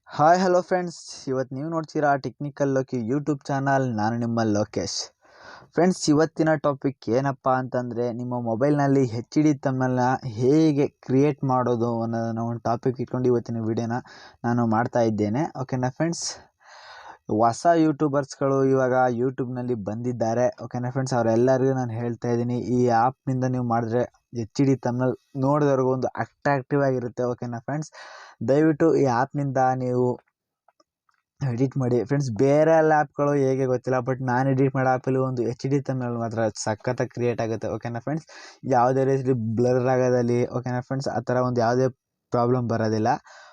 Hi hello friends, ಇವತ್ತು ನೀವು ನೋಡ್ತೀರಾ ಟೆಕ್ನಿಕಲ್ ಲೋಕಿ ಯೂಟ್ಯೂಬ್ ಚಾನಲ್. ನಾನು ನಿಮ್ಮ ಲೋಕೇಶ್. ಫ್ರೆಂಡ್ಸ್, ಇವತ್ತಿನ ಟಾಪಿಕ್ ಏನಪ್ಪ ಅಂತಂದರೆ, ನಿಮ್ಮ ಮೊಬೈಲ್ನಲ್ಲಿ HD ತಮ್ಮನ್ನ ಹೇಗೆ ಕ್ರಿಯೇಟ್ ಮಾಡೋದು ಅನ್ನೋದನ್ನು ಒಂದು ಟಾಪಿಕ್ ಇಟ್ಕೊಂಡು ಇವತ್ತಿನ ವಿಡಿಯೋನ ನಾನು ಮಾಡ್ತಾ ಇದ್ದೇನೆ. ಓಕೆನಾ ಫ್ರೆಂಡ್ಸ್, ಹೊಸ ಯೂಟ್ಯೂಬರ್ಸ್ಗಳು ಇವಾಗ ಯೂಟ್ಯೂಬ್ನಲ್ಲಿ ಬಂದಿದ್ದಾರೆ. ಓಕೆನಾ ಫ್ರೆಂಡ್ಸ್, ಅವರೆಲ್ಲರಿಗೂ ನಾನು ಹೇಳ್ತಾ ಇದ್ದೀನಿ, ಈ ಆ್ಯಪ್ನಿಂದ ನೀವು ಮಾಡಿದ್ರೆ HD ತಮ್ಮಲ್ಲಿ ನೋಡಿದವ್ರಿಗೂ ಒಂದು ಅಟ್ರಾಕ್ಟಿವ್ ಆಗಿರುತ್ತೆ. ಓಕೆನಾ ಫ್ರೆಂಡ್ಸ್, ದಯವಿಟ್ಟು ಈ ಆ್ಯಪ್ನಿಂದ ನೀವು ಎಡಿಟ್ ಮಾಡಿ ಫ್ರೆಂಡ್ಸ್. ಬೇರೆ ಎಲ್ಲ ಆ್ಯಪ್ಗಳು ಹೇಗೆ ಗೊತ್ತಿಲ್ಲ, ಬಟ್ ನಾನು ಎಡಿಟ್ ಮಾಡೋ ಆ್ಯಪಲ್ಲಿ ಒಂದು HD ತಮ್ಮಲ್ಲಿ ಮಾತ್ರ ಸಖತ್ತಾಗಿ ಕ್ರಿಯೇಟ್ ಆಗುತ್ತೆ. ಓಕೆನಾ ಫ್ರೆಂಡ್ಸ್, ಯಾವುದೇ ರೀತಿ ಬ್ಲರ್ ಆಗೋದಲ್ಲಿ ಓಕೆನಾ ಫ್ರೆಂಡ್ಸ್ ಆ ಥರ ಒಂದು ಯಾವುದೇ ಪ್ರಾಬ್ಲಮ್ ಬರೋದಿಲ್ಲ.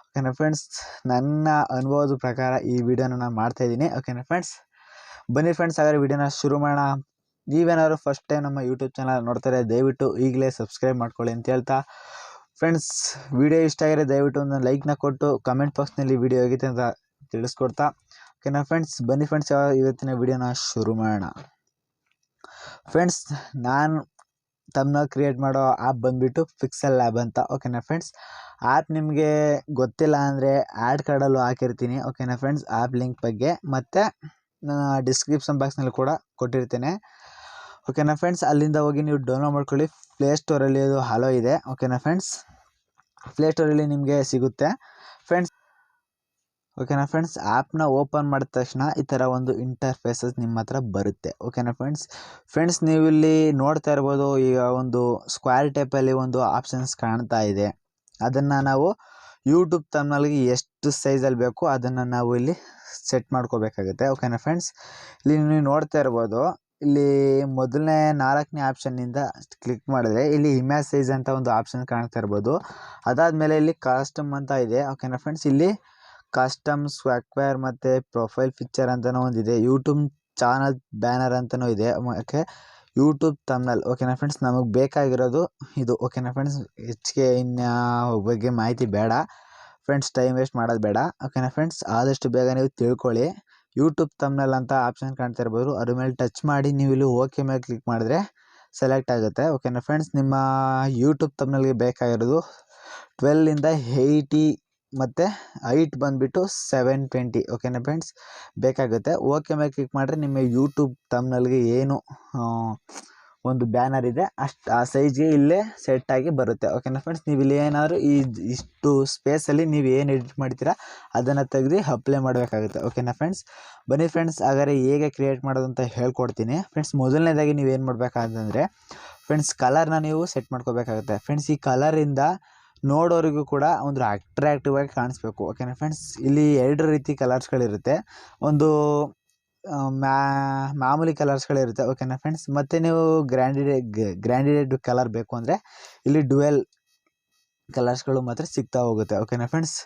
ಓಕೆನಾ ಫ್ರೆಂಡ್ಸ್, ನನ್ನ ಅನುಭವದ ಪ್ರಕಾರ ಈ ವಿಡಿಯೋನ ನಾನು ಮಾಡ್ತಾಯಿದ್ದೀನಿ. ಓಕೆನಾ ಫ್ರೆಂಡ್ಸ್, ಬನ್ನಿ ಫ್ರೆಂಡ್ಸ್, ಹಾಗಾದ್ರೆ ವಿಡಿಯೋನ ಶುರು ಮಾಡೋಣ. ನೀವೇನಾದ್ರು ಫಸ್ಟ್ ಟೈಮ್ ನಮ್ಮ ಯೂಟ್ಯೂಬ್ ಚಾನಲ್ ನೋಡ್ತಾರೆ, ದಯವಿಟ್ಟು ಈಗಲೇ ಸಬ್ಸ್ಕ್ರೈಬ್ ಮಾಡ್ಕೊಳ್ಳಿ ಅಂತ ಹೇಳ್ತಾ, ಫ್ರೆಂಡ್ಸ್ ವಿಡಿಯೋ ಇಷ್ಟ ಆಗಿದ್ರೆ ದಯವಿಟ್ಟು ಒಂದು ಲೈಕ್ನ ಕೊಟ್ಟು ಕಮೆಂಟ್ ಬಾಕ್ಸ್ನಲ್ಲಿ ವಿಡಿಯೋ ಹೇಗಿದೆ ಅಂತ ತಿಳಿಸ್ಕೊಡ್ತಾ. ಓಕೆನಾ ಫ್ರೆಂಡ್ಸ್, ಬನ್ನಿ ಫ್ರೆಂಡ್ಸ್, ಇವತ್ತಿನ ವಿಡಿಯೋನ ಶುರು ಮಾಡೋಣ. ಫ್ರೆಂಡ್ಸ್, ನಾನು ತಮ್ಮನ್ನ ಕ್ರಿಯೇಟ್ ಮಾಡೋ ಆ್ಯಪ್ ಬಂದುಬಿಟ್ಟು ಪಿಕ್ಸೆಲ್ ಲ್ಯಾಬ್ ಅಂತ. ಓಕೆನಾ ಫ್ರೆಂಡ್ಸ್, ಆ್ಯಪ್ ನಿಮಗೆ ಗೊತ್ತಿಲ್ಲ ಅಂದರೆ ಆ್ಯಡ್ ಕಾರ್ಡಲ್ಲೂ ಹಾಕಿರ್ತೀನಿ. ಓಕೆನಾ ಫ್ರೆಂಡ್ಸ್, ಆ್ಯಪ್ ಲಿಂಕ್ ಬಗ್ಗೆ ಮತ್ತು ಡಿಸ್ಕ್ರಿಪ್ಷನ್ ಬಾಕ್ಸ್ನಲ್ಲಿ ಕೂಡ ಕೊಟ್ಟಿರ್ತೇನೆ. ಓಕೆನಾ ಫ್ರೆಂಡ್ಸ್, ಅಲ್ಲಿಂದ ಹೋಗಿ ನೀವು ಡೌನ್ಲೋಡ್ ಮಾಡ್ಕೊಳ್ಳಿ. ಪ್ಲೇಸ್ಟೋರಲ್ಲಿ ಅದು ಹಲೋ ಇದೆ. ಓಕೆನಾ ಫ್ರೆಂಡ್ಸ್, ಪ್ಲೇಸ್ಟೋರಲ್ಲಿ ನಿಮಗೆ ಸಿಗುತ್ತೆ ಫ್ರೆಂಡ್ಸ್. ಓಕೆನಾ ಫ್ರೆಂಡ್ಸ್, ಆ್ಯಪ್ನ ಓಪನ್ ಮಾಡಿದ ತಕ್ಷಣ ಈ ಥರ ಒಂದು ಇಂಟರ್ಫೇಸಸ್ ನಿಮ್ಮ ಹತ್ರ ಬರುತ್ತೆ. ಓಕೆನಾ ಫ್ರೆಂಡ್ಸ್, ನೀವು ಇಲ್ಲಿ ನೋಡ್ತಾ ಇರ್ಬೋದು, ಈಗ ಒಂದು ಸ್ಕ್ವೇರ್ ಟೈಪಲ್ಲಿ ಒಂದು ಆಪ್ಷನ್ಸ್ ಕಾಣ್ತಾ ಇದೆ. ಅದನ್ನು ನಾವು ಯೂಟ್ಯೂಬ್ ತಮ್ಮಲ್ಲಿಗೆ ಎಷ್ಟು ಸೈಜಲ್ಲಿ ಬೇಕು ಅದನ್ನು ನಾವು ಇಲ್ಲಿ ಸೆಟ್ ಮಾಡ್ಕೋಬೇಕಾಗುತ್ತೆ. ಓಕೆನಾ ಫ್ರೆಂಡ್ಸ್, ಇಲ್ಲಿ ನೀವು ನೋಡ್ತಾ ಇರ್ಬೋದು, ಇಲ್ಲಿ ಮೊದಲನೇ 4ನೇ ಆಪ್ಷನ್ನಿಂದ ಕ್ಲಿಕ್ ಮಾಡಿದ್ರೆ ಇಲ್ಲಿ ಇಮೇಜ್ ಸೈಜ್ ಅಂತ ಒಂದು ಆಪ್ಷನ್ ಕಾಣ್ತಾ ಇರ್ಬೋದು. ಅದಾದಮೇಲೆ ಇಲ್ಲಿ ಕಾಸ್ಟಮ್ ಅಂತ ಇದೆ. ಓಕೆನಾ ಫ್ರೆಂಡ್ಸ್, ಇಲ್ಲಿ ಕಸ್ಟಮ್ ಸ್ಕ್ವೇರ್ ಮತ್ತು ಪ್ರೊಫೈಲ್ ಪಿಕ್ಚರ್ ಅಂತಲೂ ಒಂದಿದೆ. ಯೂಟ್ಯೂಬ್ ಚಾನಲ್ ಬ್ಯಾನರ್ ಅಂತಲೂ ಇದೆ. Okay, YouTube thumbnail. ಓಕೆನಾ ಫ್ರೆಂಡ್ಸ್, ನಮಗೆ ಬೇಕಾಗಿರೋದು ಇದು. ಓಕೆನಾ ಫ್ರೆಂಡ್ಸ್, ಹೆಚ್ಚಿಗೆ ಇನ್ನು ಬಗ್ಗೆ ಮಾಹಿತಿ ಬೇಡ ಫ್ರೆಂಡ್ಸ್, ಟೈಮ್ ವೇಸ್ಟ್ ಮಾಡೋದು ಬೇಡ. ಓಕೆನಾ ಫ್ರೆಂಡ್ಸ್, ಆದಷ್ಟು ಬೇಗ ನೀವು ತಿಳ್ಕೊಳ್ಳಿ. ಯೂಟ್ಯೂಬ್ ತಮ್ನಲ್ ಅಂತ ಆಪ್ಷನ್ ಕಾಣ್ತಾ ಇರ್ಬೋದು, ಅದ್ರ ಮೇಲೆ ಟಚ್ ಮಾಡಿ ನೀವು ಇಲ್ಲಿ ಓಕೆ ಮೇಲೆ ಕ್ಲಿಕ್ ಮಾಡಿದ್ರೆ ಸೆಲೆಕ್ಟ್ ಆಗುತ್ತೆ. ಓಕೆನಾ ಫ್ರೆಂಡ್ಸ್, ನಿಮ್ಮ ಯೂಟ್ಯೂಬ್ ತಮ್ನಲ್ಗೆ ಬೇಕಾಗಿರೋದು 12ಇಂದ 80 ಮತ್ತು ಹೈಟ್ ಬಂದುಬಿಟ್ಟು 720. ಓಕೆನಾ ಫ್ರೆಂಡ್ಸ್, ಬೇಕಾಗುತ್ತೆ. ಓಕೆ ಮೇಲೆ ಕ್ಲಿಕ್ ಮಾಡಿದ್ರೆ ನಿಮ್ಮ ಯೂಟ್ಯೂಬ್ ತಮ್ನಲ್ಗೆ ಏನು ಒಂದು ಬ್ಯಾನರ್ ಇದೆ ಆ ಸೈಜ್ಗೆ ಇಲ್ಲೇ ಸೆಟ್ಟಾಗಿ ಬರುತ್ತೆ. ಓಕೆನಾ ಫ್ರೆಂಡ್ಸ್, ನೀವು ಇಲ್ಲಿ ಏನಾದರೂ ಇಷ್ಟು ಸ್ಪೇಸಲ್ಲಿ ನೀವು ಏನು ಎಡಿಟ್ ಮಾಡ್ತೀರಾ ಅದನ್ನು ತೆಗೆದು ಅಪ್ಲೈ ಮಾಡಬೇಕಾಗುತ್ತೆ. ಓಕೆನಾ ಫ್ರೆಂಡ್ಸ್, ಬನ್ನಿ ಫ್ರೆಂಡ್ಸ್, ಹಾಗಾದ್ರೆ ಹೇಗೆ ಕ್ರಿಯೇಟ್ ಮಾಡೋದು ಅಂತ ಹೇಳ್ಕೊಡ್ತೀನಿ. ಫ್ರೆಂಡ್ಸ್, ಮೊದಲನೇದಾಗಿ ನೀವು ಏನು ಮಾಡಬೇಕಂತಂದರೆ ಫ್ರೆಂಡ್ಸ್, ಕಲರ್ನ ನೀವು ಸೆಟ್ ಮಾಡ್ಕೋಬೇಕಾಗುತ್ತೆ. ಫ್ರೆಂಡ್ಸ್, ಈ ಕಲರಿಂದ ನೋಡೋರಿಗೂ ಕೂಡ ಒಂದು ಅಟ್ರಾಕ್ಟಿವ್ ಆಗಿ ಕಾಣಿಸ್ಬೇಕು. ಓಕೆನಾ ಫ್ರೆಂಡ್ಸ್, ಇಲ್ಲಿ 2 ರೀತಿ ಕಲರ್ಸ್ಗಳಿರುತ್ತೆ. ಒಂದು ಮಾಮೂಲಿ ಕಲರ್ಸ್ಗಳಿರುತ್ತೆ. ಓಕೆನಾ ಫ್ರೆಂಡ್ಸ್, ಮತ್ತು ನೀವು ಗ್ರ್ಯಾಂಡಿಡೆಡ್ ಕಲರ್ ಬೇಕು ಅಂದರೆ ಇಲ್ಲಿ ಡ್ಯುಯಲ್ ಕಲರ್ಸ್ಗಳು ಮಾತ್ರ ಸಿಗ್ತಾ ಹೋಗುತ್ತೆ. ಓಕೆನಾ ಫ್ರೆಂಡ್ಸ್,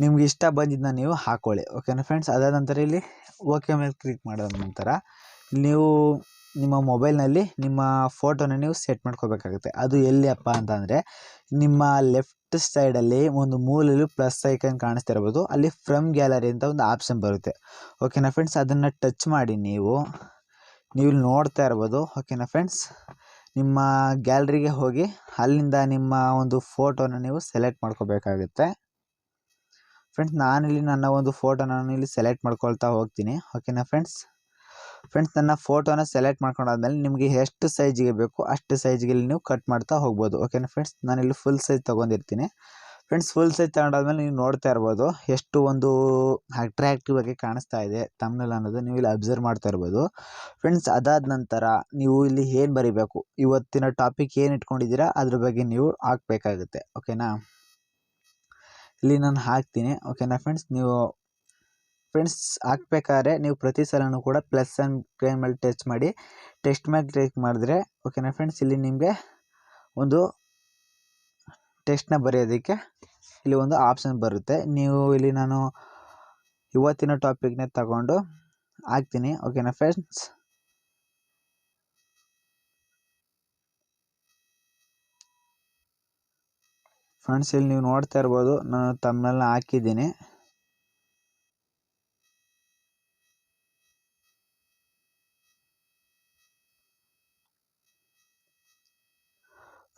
ನಿಮ್ಗೆ ಇಷ್ಟ ಬಂದಿದ್ದನ್ನ ನೀವು ಹಾಕ್ಕೊಳ್ಳಿ. ಓಕೆನಾ ಫ್ರೆಂಡ್ಸ್, ಅದಾದ ನಂತರ ಇಲ್ಲಿ ಓಕೆ ಮೇಲೆ ಕ್ಲಿಕ್ ಮಾಡೋದ ನಂತರ ನೀವು ನಿಮ್ಮ ಮೊಬೈಲ್ನಲ್ಲಿ ನಿಮ್ಮ ಫೋಟೋನ ನೀವು ಸೆಟ್ ಮಾಡ್ಕೋಬೇಕಾಗುತ್ತೆ. ಅದು ಎಲ್ಲಿಯಪ್ಪ ಅಂತಂದರೆ ನಿಮ್ಮ ಲೆಫ್ಟ್ ಸೈಡಲ್ಲಿ ಒಂದು ಮೂಲೆಯಲ್ಲಿ ಪ್ಲಸ್ ಐಕನ್ ಕಾಣಿಸ್ತಾ ಇರ್ಬೋದು, ಅಲ್ಲಿ ಫ್ರಮ್ ಗ್ಯಾಲರಿ ಅಂತ ಒಂದು ಆಪ್ಷನ್ ಬರುತ್ತೆ. ಓಕೆನಾ ಫ್ರೆಂಡ್ಸ್, ಅದನ್ನು ಟಚ್ ಮಾಡಿ ನೀವು ನೋಡ್ತಾ ಇರ್ಬೋದು. ಓಕೆನಾ ಫ್ರೆಂಡ್ಸ್, ನಿಮ್ಮ ಗ್ಯಾಲರಿಗೆ ಹೋಗಿ ಅಲ್ಲಿಂದ ನಿಮ್ಮ ಒಂದು ಫೋಟೋನ ನೀವು ಸೆಲೆಕ್ಟ್ ಮಾಡ್ಕೋಬೇಕಾಗುತ್ತೆ. ಫ್ರೆಂಡ್ಸ್, ನಾನಿಲ್ಲಿ ನನ್ನ ಒಂದು ಫೋಟೋನ ಇಲ್ಲಿ ಸೆಲೆಕ್ಟ್ ಮಾಡ್ಕೊಳ್ತಾ ಹೋಗ್ತೀನಿ. ಓಕೆನಾ ಫ್ರೆಂಡ್ಸ್, ನನ್ನ ಫೋಟೋನ ಸೆಲೆಕ್ಟ್ ಮಾಡ್ಕೊಂಡಾದ್ಮೇಲೆ ನಿಮಗೆ ಎಷ್ಟು ಸೈಜಿಗೆ ಬೇಕು ಅಷ್ಟು ಸೈಜ್ಗೆ ಇಲ್ಲಿ ನೀವು ಕಟ್ ಮಾಡ್ತಾ ಹೋಗ್ಬೋದು. ಓಕೆನಾ ಫ್ರೆಂಡ್ಸ್, ನಾನಿಲ್ಲಿ ಫುಲ್ ಸೈಜ್ ತೊಗೊಂಡಿರ್ತೀನಿ. ಫ್ರೆಂಡ್ಸ್, ಫುಲ್ ಸೈಜ್ ತಗೊಂಡಾದ್ಮೇಲೆ ನೀವು ನೋಡ್ತಾ ಇರ್ಬೋದು ಎಷ್ಟು ಒಂದು ಅಟ್ರಾಕ್ಟಿವ್ ಆಗಿ ಕಾಣಿಸ್ತಾ ಇದೆ ತಮ್ನಲ್ ಅನ್ನೋದು ನೀವು ಇಲ್ಲಿ ಅಬ್ಸರ್ವ್ ಮಾಡ್ತಾ ಇರ್ಬೋದು. ಫ್ರೆಂಡ್ಸ್, ಅದಾದ ನಂತರ ನೀವು ಇಲ್ಲಿ ಏನು ಬರೀಬೇಕು, ಇವತ್ತಿನ ಟಾಪಿಕ್ ಏನು ಇಟ್ಕೊಂಡಿದ್ದೀರಾ ಅದ್ರ ಬಗ್ಗೆ ನೀವು ಹಾಕಬೇಕಾಗುತ್ತೆ. ಓಕೆನಾ, ಇಲ್ಲಿ ನಾನು ಹಾಕ್ತೀನಿ. ಓಕೆನಾ ಫ್ರೆಂಡ್ಸ್, ನೀವು ಹಾಕ್ಬೇಕಾದ್ರೆ ನೀವು ಪ್ರತಿ ಸಲನೂ ಕೂಡ ಪ್ಲಸ್ ಆ್ಯಂಡ್ ಕ್ಲೇಮ್ ಮೇಲೆ ಟಚ್ ಮಾಡಿ ಟೆಕ್ಸ್ಟ್ ಮೇಲೆ ಕ್ಲಿಕ್ ಮಾಡಿದ್ರೆ ಓಕೆನಾ ಫ್ರೆಂಡ್ಸ್, ಇಲ್ಲಿ ನಿಮಗೆ ಒಂದು ಟೆಕ್ಸ್ಟ್ನ ಬರೆಯೋದಕ್ಕೆ ಇಲ್ಲಿ ಒಂದು ಆಪ್ಷನ್ ಬರುತ್ತೆ. ನೀವು ಇಲ್ಲಿ ನಾನು ಇವತ್ತಿನ ಟಾಪಿಕ್ನೇ ತಗೊಂಡು ಹಾಕ್ತೀನಿ. ಓಕೆನಾ ಫ್ರೆಂಡ್ಸ್, ಇಲ್ಲಿ ನೀವು ನೋಡ್ತಾ ಇರ್ಬೋದು, ನಾನು ತಮ್ಮನೆಲ್ಲ ಹಾಕಿದ್ದೀನಿ.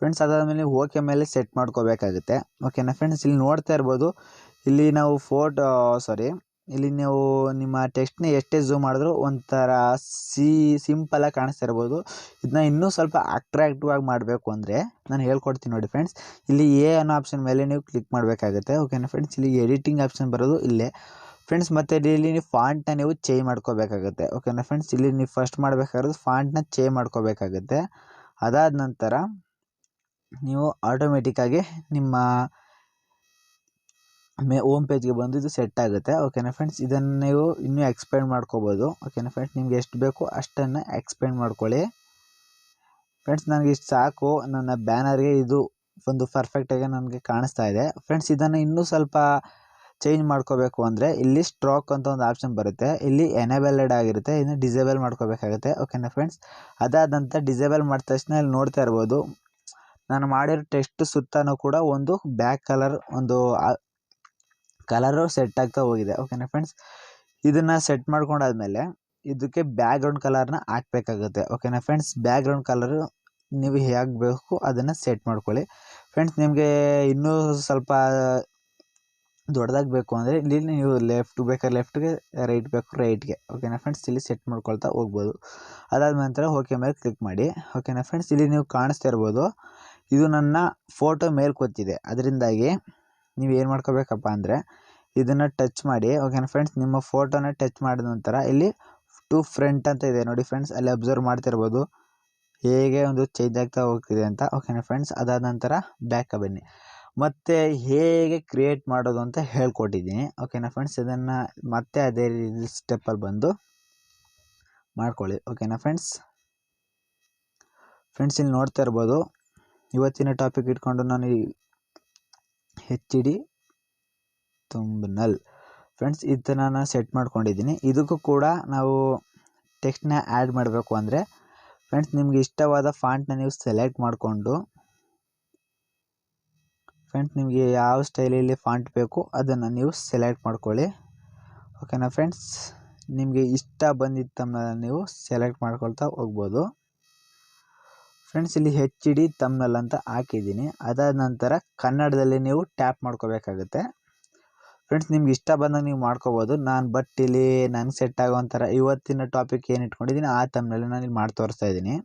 ಫ್ರೆಂಡ್ಸ್, ಅದಾದಮೇಲೆ ಓಕೆ ಮೇಲೆ ಸೆಟ್ ಮಾಡ್ಕೋಬೇಕಾಗುತ್ತೆ. ಓಕೆನಾ ಫ್ರೆಂಡ್ಸ್, ಇಲ್ಲಿ ನೋಡ್ತಾ ಇರ್ಬೋದು ಇಲ್ಲಿ ನಾವು ಇಲ್ಲಿ ನೀವು ನಿಮ್ಮ ಟೆಕ್ಸ್ಟ್ನ ಎಷ್ಟೇ ಝೂಮ್ ಮಾಡಿದ್ರು ಒಂಥರ ಸಿಂಪಲಾಗಿ ಕಾಣಿಸ್ತಾ ಇರ್ಬೋದು. ಇದನ್ನ ಇನ್ನೂ ಸ್ವಲ್ಪ ಅಟ್ರಾಕ್ಟಿವ್ ಆಗಿ ಮಾಡಬೇಕು ಅಂದರೆ ನಾನು ಹೇಳ್ಕೊಡ್ತೀನಿ ನೋಡಿ ಫ್ರೆಂಡ್ಸ್. ಇಲ್ಲಿ ಎ ಅನ್ನೋ ಆಪ್ಷನ್ ಮೇಲೆ ನೀವು ಕ್ಲಿಕ್ ಮಾಡಬೇಕಾಗುತ್ತೆ. ಓಕೆನಾ ಫ್ರೆಂಡ್ಸ್, ಇಲ್ಲಿ ಎಡಿಟಿಂಗ್ ಆಪ್ಷನ್ ಬರೋದು ಇಲ್ಲೇ ಫ್ರೆಂಡ್ಸ್. ಮತ್ತು ಇಲ್ಲಿ ನೀವು ಫಾಂಟ್ನ ನೀವು ಚೇಂಜ್ ಮಾಡ್ಕೋಬೇಕಾಗುತ್ತೆ. ಓಕೆನಾ ಫ್ರೆಂಡ್ಸ್, ಇಲ್ಲಿ ನೀವು ಫಸ್ಟ್ ಮಾಡಬೇಕಾಗಿರೋದು ಫಾಂಟ್ನ ಚೇಂಜ್ ಮಾಡ್ಕೋಬೇಕಾಗುತ್ತೆ. ಅದಾದ ನಂತರ ನೀವು ಆಟೋಮೆಟಿಕ್ಕಾಗಿ ನಿಮ್ಮ ಹೋಮ್ ಪೇಜ್ಗೆ ಬಂದು ಇದು ಸೆಟ್ ಆಗುತ್ತೆ. ಓಕೆನಾ ಫ್ರೆಂಡ್ಸ್, ಇದನ್ನು ನೀವು ಇನ್ನೂ ಎಕ್ಸ್ಪೆಂಡ್ ಮಾಡ್ಕೋಬೋದು. ಓಕೆನಾ ಫ್ರೆಂಡ್ಸ್, ನಿಮ್ಗೆ ಎಷ್ಟು ಬೇಕು ಅಷ್ಟನ್ನು ಎಕ್ಸ್ಪೆಂಡ್ ಮಾಡ್ಕೊಳ್ಳಿ ಫ್ರೆಂಡ್ಸ್. ನನಗೆ ಇಷ್ಟು ಸಾಕು, ನನ್ನ ಬ್ಯಾನರ್ಗೆ ಇದು ಒಂದು ಪರ್ಫೆಕ್ಟಾಗಿ ನನಗೆ ಕಾಣಿಸ್ತಾ ಇದೆ ಫ್ರೆಂಡ್ಸ್. ಇದನ್ನು ಇನ್ನೂ ಸ್ವಲ್ಪ ಚೇಂಜ್ ಮಾಡ್ಕೋಬೇಕು ಅಂದರೆ ಇಲ್ಲಿ ಸ್ಟ್ರೋಕ್ ಅಂತ ಒಂದು ಆಪ್ಷನ್ ಬರುತ್ತೆ. ಇಲ್ಲಿ ಎನೇಬಲ್ಡ್ ಆಗಿರುತ್ತೆ, ಇದನ್ನು ಡಿಸೇಬಲ್ ಮಾಡ್ಕೋಬೇಕಾಗುತ್ತೆ. ಓಕೆನಾ ಫ್ರೆಂಡ್ಸ್, ಅದಾದ ನಂತರ ಡಿಸೇಬಲ್ ಮಾಡಿದ ತಕ್ಷಣ ಇಲ್ಲಿ ನೋಡ್ತಾ ಇರ್ಬೋದು ನಾನು ಮಾಡಿರೋ ಟೆಕ್ಸ್ಟ್ ಸುತ್ತಲೂ ಕೂಡ ಒಂದು ಬ್ಯಾಕ್ ಕಲರು ಸೆಟ್ ಆಗ್ತಾ ಹೋಗಿದೆ. ಓಕೆನಾ ಫ್ರೆಂಡ್ಸ್, ಇದನ್ನು ಸೆಟ್ ಮಾಡ್ಕೊಂಡಾದ್ಮೇಲೆ ಇದಕ್ಕೆ ಬ್ಯಾಕ್ಗ್ರೌಂಡ್ ಕಲರ್ನ ಹಾಕಬೇಕಾಗುತ್ತೆ. ಓಕೆನಾ ಫ್ರೆಂಡ್ಸ್, ಬ್ಯಾಕ್ಗ್ರೌಂಡ್ ಕಲರು ನೀವು ಹೇಗೆ ಬೇಕು ಅದನ್ನು ಸೆಟ್ ಮಾಡ್ಕೊಳ್ಳಿ ಫ್ರೆಂಡ್ಸ್. ನಿಮಗೆ ಇನ್ನೂ ಸ್ವಲ್ಪ ದೊಡ್ಡದಾಗಿ ಬೇಕು ಅಂದರೆ ಇಲ್ಲಿ ನೀವು ಲೆಫ್ಟ್ ಬೇಕಾದ್ರೆ ಲೆಫ್ಟ್ಗೆ, ರೈಟ್ ಬೇಕು ರೈಟ್ಗೆ. ಓಕೆನಾ ಫ್ರೆಂಡ್ಸ್, ಇಲ್ಲಿ ಸೆಟ್ ಮಾಡ್ಕೊಳ್ತಾ ಹೋಗ್ಬೋದು. ಅದಾದ ನಂತರ ಓಕೆ ಮೇಲೆ ಕ್ಲಿಕ್ ಮಾಡಿ. ಓಕೆನಾ ಫ್ರೆಂಡ್ಸ್, ಇಲ್ಲಿ ನೀವು ಕಾಣಿಸ್ತಾ ಇರ್ಬೋದು ಇದು ನನ್ನ ಫೋಟೋ ಮೇಲೆ ಕೂತಿದೆ. ಅದರಿಂದಾಗಿ ನೀವು ಏನು ಮಾಡ್ಕೋಬೇಕಪ್ಪ ಅಂದರೆ ಇದನ್ನು ಟಚ್ ಮಾಡಿ. ಓಕೆನಾ ಫ್ರೆಂಡ್ಸ್, ನಿಮ್ಮ ಫೋಟೋನ ಟಚ್ ಮಾಡಿದ ನಂತರ ಇಲ್ಲಿ ಟು ಫ್ರಂಟ್ ಅಂತ ಇದೆ ನೋಡಿ ಫ್ರೆಂಡ್ಸ್, ಅಲ್ಲಿ ಅಬ್ಸರ್ವ್ ಮಾಡ್ತಿರ್ಬೋದು ಹೇಗೆ ಒಂದು ಚೇಂಜ್ ಆಗ್ತಾ ಹೋಗ್ತಿದೆ ಅಂತ. ಓಕೆನಾ ಫ್ರೆಂಡ್ಸ್, ಅದಾದ ನಂತರ ಬ್ಯಾಕ್ ಬನ್ನಿ. ಮತ್ತು ಹೇಗೆ ಕ್ರಿಯೇಟ್ ಮಾಡೋದು ಅಂತ ಹೇಳ್ಕೊಟ್ಟಿದ್ದೀನಿ. ಓಕೆನಾ ಫ್ರೆಂಡ್ಸ್, ಇದನ್ನು ಮತ್ತೆ ಅದೇ ರೀತಿ ಸ್ಟೆಪ್ಪಲ್ಲಿ ಬಂದು ಮಾಡ್ಕೊಳ್ಳಿ. ಓಕೆನಾ ಫ್ರೆಂಡ್ಸ್, ಇಲ್ಲಿ ನೋಡ್ತಾ ಇರ್ಬೋದು ಇವತ್ತಿನ ಟಾಪಿಕ್ ಇಟ್ಕೊಂಡು ನಾನು HD ಥಂಬ್ನೇಲ್ ಫ್ರೆಂಡ್ಸ್ ಇದನ್ನು ನಾನು ಸೆಟ್ ಮಾಡ್ಕೊಂಡಿದ್ದೀನಿ. ಇದಕ್ಕೂ ಕೂಡ ನಾವು ಟೆಕ್ಸ್ಟ್ನ ಆ್ಯಡ್ ಮಾಡಬೇಕು ಅಂದರೆ ಫ್ರೆಂಡ್ಸ್ ನಿಮಗೆ ಇಷ್ಟವಾದ ಫಾಂಟ್ನ ನೀವು ಸೆಲೆಕ್ಟ್ ಮಾಡಿಕೊಂಡು ಫ್ರೆಂಡ್ಸ್ ನಿಮಗೆ ಯಾವ ಸ್ಟೈಲಲ್ಲಿ ಫಾಂಟ್ ಬೇಕು ಅದನ್ನು ನೀವು ಸೆಲೆಕ್ಟ್ ಮಾಡ್ಕೊಳ್ಳಿ. ಓಕೆನಾ ಫ್ರೆಂಡ್ಸ್, ನಿಮಗೆ ಇಷ್ಟ ಬಂದಿದ್ದನ್ನು ನೀವು ಸೆಲೆಕ್ಟ್ ಮಾಡ್ಕೊಳ್ತಾ ಹೋಗ್ಬೋದು ಫ್ರೆಂಡ್ಸ್. ಇಲ್ಲಿ HD ಥಂಬ್ನೇಲ್ ಅಂತ ಹಾಕಿದ್ದೀನಿ. ಅದಾದ ನಂತರ ಕನ್ನಡದಲ್ಲಿ ನೀವು ಟ್ಯಾಪ್ ಮಾಡ್ಕೋಬೇಕಾಗುತ್ತೆ ಫ್ರೆಂಡ್ಸ್. ನಿಮ್ಗೆ ಇಷ್ಟ ಬಂದಾಗ ನೀವು ಮಾಡ್ಕೋಬೋದು. ಬಟ್ ಇಲ್ಲಿ ನನಗೆ ಸೆಟ್ ಆಗೋ ಒಂಥರ ಇವತ್ತಿನ ಟಾಪಿಕ್ ಏನು ಇಟ್ಕೊಂಡಿದ್ದೀನಿ ಆ ಥಂಬ್ನೇಲ್ ನಾನು ಇಲ್ಲಿ ಮಾಡಿ ತೋರಿಸ್ತಾ ಇದ್ದೀನಿ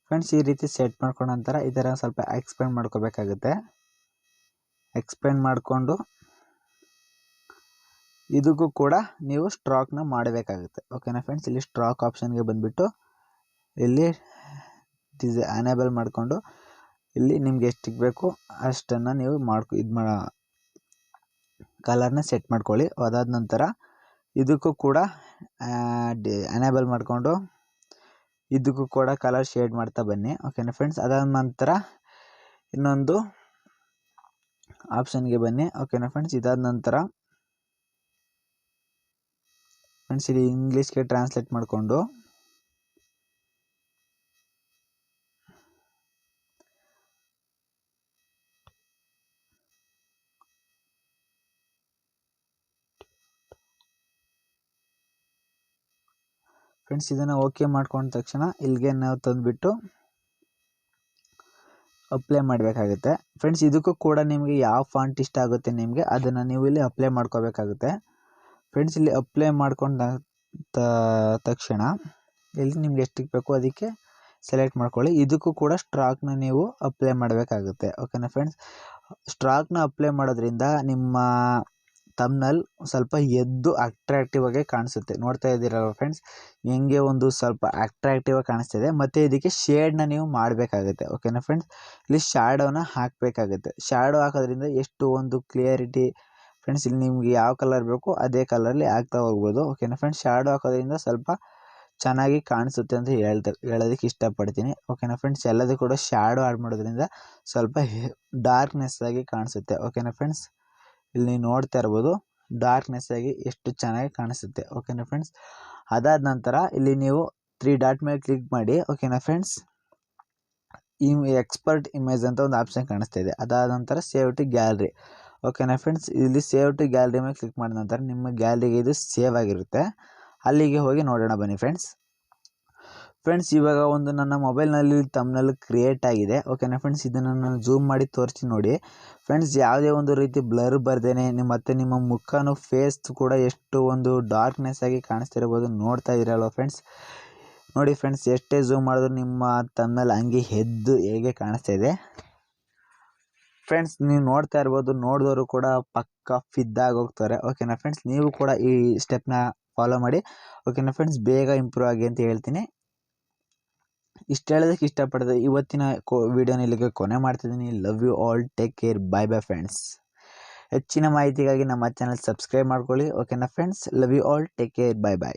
ಫ್ರೆಂಡ್ಸ್. ಈ ರೀತಿ ಸೆಟ್ ಮಾಡ್ಕೊಂಡ ನಂತರ ಈ ಥರ ಸ್ವಲ್ಪ ಎಕ್ಸ್ಪೆಂಡ್ ಮಾಡ್ಕೋಬೇಕಾಗುತ್ತೆ. ಎಕ್ಸ್ಪೆಂಡ್ ಮಾಡಿಕೊಂಡು ಇದಕ್ಕೂ ಕೂಡ ನೀವು ಸ್ಟ್ರೋಕ್ನ ಮಾಡಬೇಕಾಗುತ್ತೆ. ಓಕೆನಾ ಫ್ರೆಂಡ್ಸ್, ಇಲ್ಲಿ ಸ್ಟ್ರೋಕ್ ಆಪ್ಷನ್ಗೆ ಬಂದುಬಿಟ್ಟು ಇಲ್ಲಿ ಅನೇಬಲ್ ಮಾಡಿಕೊಂಡು ಇಲ್ಲಿ ನಿಮ್ಗೆ ಎಷ್ಟಿಗೆ ಬೇಕು ಅಷ್ಟನ್ನು ನೀವು ಕಲರ್ನ ಸೆಟ್ ಮಾಡ್ಕೊಳ್ಳಿ. ಅದಾದ ನಂತರ ಇದಕ್ಕೂ ಕೂಡ ಅನೇಬಲ್ ಮಾಡಿಕೊಂಡು ಇದಕ್ಕೂ ಕೂಡ ಕಲರ್ ಶೇಡ್ ಮಾಡ್ತಾ ಬನ್ನಿ. ಓಕೆನಾ ಫ್ರೆಂಡ್ಸ್, ಅದಾದ ನಂತರ ಇನ್ನೊಂದು ಆಪ್ಷನ್ಗೆ ಬನ್ನಿ. ಓಕೆನಾ ಫ್ರೆಂಡ್ಸ್, ಇದಾದ ನಂತರ ಫ್ರೆಂಡ್ಸ್ ಇಲ್ಲಿ ಇಂಗ್ಲೀಷ್ಗೆ ಟ್ರಾನ್ಸ್ಲೇಟ್ ಮಾಡಿಕೊಂಡು ಫ್ರೆಂಡ್ಸ್ ಇದನ್ನು ಓಕೆ ಮಾಡ್ಕೊಂಡ ತಕ್ಷಣ ಇಲ್ಲಿಗೆ ನಾವು ತಂದುಬಿಟ್ಟು ಅಪ್ಲೈ ಮಾಡಬೇಕಾಗುತ್ತೆ ಫ್ರೆಂಡ್ಸ್. ಇದಕ್ಕೂ ಕೂಡ ನಿಮಗೆ ಯಾವ ಫಾಂಟ್ ಇಷ್ಟ ಆಗುತ್ತೆ ನಿಮಗೆ ಅದನ್ನು ನೀವು ಇಲ್ಲಿ ಅಪ್ಲೈ ಮಾಡ್ಕೋಬೇಕಾಗುತ್ತೆ ಫ್ರೆಂಡ್ಸ್. ಇಲ್ಲಿ ಅಪ್ಲೈ ಮಾಡ್ಕೊಂಡ ತಕ್ಷಣ ಇಲ್ಲಿ ನಿಮ್ಗೆ ಎಷ್ಟಿಗೆ ಬೇಕು ಅದಕ್ಕೆ ಸೆಲೆಕ್ಟ್ ಮಾಡ್ಕೊಳ್ಳಿ. ಇದಕ್ಕೂ ಕೂಡ ಸ್ಟ್ರಾಕ್ನ ನೀವು ಅಪ್ಲೈ ಮಾಡಬೇಕಾಗುತ್ತೆ. ಓಕೆನಾ ಫ್ರೆಂಡ್ಸ್, ಸ್ಟ್ರಾಕ್ನ ಅಪ್ಲೈ ಮಾಡೋದ್ರಿಂದ ನಿಮ್ಮ ಥಂಬ್ನೇಲ್ ಸ್ವಲ್ಪ ಎದ್ದು ಅಟ್ರಾಕ್ಟಿವ್ ಆಗಿ ಕಾಣಿಸುತ್ತೆ. ನೋಡ್ತಾ ಇದ್ದೀರಲ್ಲ ಫ್ರೆಂಡ್ಸ್, ಹೆಂಗೆ ಒಂದು ಸ್ವಲ್ಪ ಅಟ್ರಾಕ್ಟಿವ್ ಆಗಿ ಕಾಣಿಸ್ತಿದೆ. ಮತ್ತು ಇದಕ್ಕೆ ಶೇಡ್ನ ನೀವು ಮಾಡಬೇಕಾಗುತ್ತೆ. ಓಕೆನಾ ಫ್ರೆಂಡ್ಸ್, ಇಲ್ಲಿ ಶ್ಯಾಡೋನ ಹಾಕಬೇಕಾಗುತ್ತೆ. ಶ್ಯಾಡೋ ಹಾಕೋದ್ರಿಂದ ಎಷ್ಟು ಒಂದು ಕ್ಲಿಯರಿಟಿ ಫ್ರೆಂಡ್ಸ್, ಇಲ್ಲಿ ನಿಮ್ಗೆ ಯಾವ ಕಲರ್ ಬೇಕು ಅದೇ ಕಲರಲ್ಲಿ ಹಾಕ್ತಾ ಹೋಗ್ಬೋದು. ಓಕೆನಾ ಫ್ರೆಂಡ್ಸ್, ಶ್ಯಾಡೋ ಹಾಕೋದ್ರಿಂದ ಸ್ವಲ್ಪ ಚೆನ್ನಾಗಿ ಕಾಣಿಸುತ್ತೆ ಅಂತ ಹೇಳೋದಕ್ಕೆ ಇಷ್ಟಪಡ್ತೀನಿ. ಓಕೆನಾ ಫ್ರೆಂಡ್ಸ್, ಎಲ್ಲದೂ ಕೂಡ ಶ್ಯಾಡೋ ಆ್ಯಡ್ ಮಾಡೋದ್ರಿಂದ ಸ್ವಲ್ಪ ಡಾರ್ಕ್ನೆಸ್ ಆಗಿ ಕಾಣಿಸುತ್ತೆ. ಓಕೆನಾ ಫ್ರೆಂಡ್ಸ್, ಇಲ್ಲಿ ನೀವು ನೋಡ್ತಾ ಇರ್ಬೋದು ಡಾರ್ಕ್ನೆಸ್ ಆಗಿ ಎಷ್ಟು ಚೆನ್ನಾಗಿ ಕಾಣಿಸುತ್ತೆ. ಓಕೆನಾ ಫ್ರೆಂಡ್ಸ್, ಅದಾದ ನಂತರ ಇಲ್ಲಿ ನೀವು 3 ಡಾಟ್ ಮೇಲೆ ಕ್ಲಿಕ್ ಮಾಡಿ. ಓಕೆನಾ ಫ್ರೆಂಡ್ಸ್, ಎಕ್ಸ್ಪರ್ಟ್ ಇಮೇಜ್ ಅಂತ ಒಂದು ಆಪ್ಷನ್ ಕಾಣಿಸ್ತಾ ಇದೆ. ಅದಾದ ನಂತರ ಸೇವ್ ಟು ಗ್ಯಾಲರಿ. ಓಕೆನಾ ಫ್ರೆಂಡ್ಸ್, ಇಲ್ಲಿ ಸೇವ್ ಟು ಗ್ಯಾಲರಿ ಮೇಲೆ ಕ್ಲಿಕ್ ಮಾಡಿದ ನಂತರ ನಿಮ್ಮ ಗ್ಯಾಲರಿಗೆ ಇದು ಸೇವ್ ಆಗಿರುತ್ತೆ. ಅಲ್ಲಿಗೆ ಹೋಗಿ ನೋಡೋಣ ಬನ್ನಿ ಫ್ರೆಂಡ್ಸ್. ಫ್ರೆಂಡ್ಸ್ ಇವಾಗ ಒಂದು ನನ್ನ ಮೊಬೈಲ್ನಲ್ಲಿ ತಮ್ನಲ್ಲಿ ಕ್ರಿಯೇಟ್ ಆಗಿದೆ. ಓಕೆನಾ ಫ್ರೆಂಡ್ಸ್, ಇದನ್ನು ನಾನು ಝೂಮ್ ಮಾಡಿ ತೋರಿಸಿ ನೋಡಿ. ಫ್ರೆಂಡ್ಸ್ ಯಾವುದೇ ಒಂದು ರೀತಿ ಬ್ಲರ್ ಬರ್ದೇನೆ ಮತ್ತು ನಿಮ್ಮ ಮುಖನೂ ಫೇಸ್ ಕೂಡ ಎಷ್ಟು ಒಂದು ಡಾರ್ಕ್ನೆಸ್ ಆಗಿ ಕಾಣಿಸ್ತಿರ್ಬೋದು, ನೋಡ್ತಾ ಇರಲ್ವ ಫ್ರೆಂಡ್ಸ್. ನೋಡಿ ಫ್ರೆಂಡ್ಸ್, ಎಷ್ಟೇ ಝೂಮ್ ಮಾಡಿದ್ರು ನಿಮ್ಮ ತಮ್ನಲ್ಲಿ ಹಂಗೆ ಎದ್ದು ಹೇಗೆ ಕಾಣಿಸ್ತಾ ಇದೆ. ಫ್ರೆಂಡ್ಸ್ ನೀವು ನೋಡ್ತಾ ಇರ್ಬೋದು, ನೋಡಿದವರು ಕೂಡ ಪಕ್ಕ ಫಿದ್ದಾಗಿ ಹೋಗ್ತಾರೆ. ಓಕೆನಾ ಫ್ರೆಂಡ್ಸ್, ನೀವು ಕೂಡ ಈ ಸ್ಟೆಪ್ನ ಫಾಲೋ ಮಾಡಿ. ಓಕೆನಾ ಫ್ರೆಂಡ್ಸ್, ಬೇಗ ಇಂಪ್ರೂವ್ ಆಗಿ ಅಂತ ಹೇಳ್ತೀನಿ. ಇಷ್ಟು ಹೇಳೋದಕ್ಕೆ ಇಷ್ಟಪಡ್ದೆ. ಇವತ್ತಿನ ವಿಡಿಯೋನ ಇಲ್ಲಿಗೆ ಕೊನೆ ಮಾಡ್ತಿದ್ದೀನಿ. Love you all, take care, bye bye friends. ಹೆಚ್ಚಿನ ಮಾಹಿತಿಗಾಗಿ ನಮ್ಮ ಚಾನಲ್ ಸಬ್ಸ್ಕ್ರೈಬ್ ಮಾಡ್ಕೊಳ್ಳಿ. ಓಕೆನಾ friends, love you all, take care, bye by.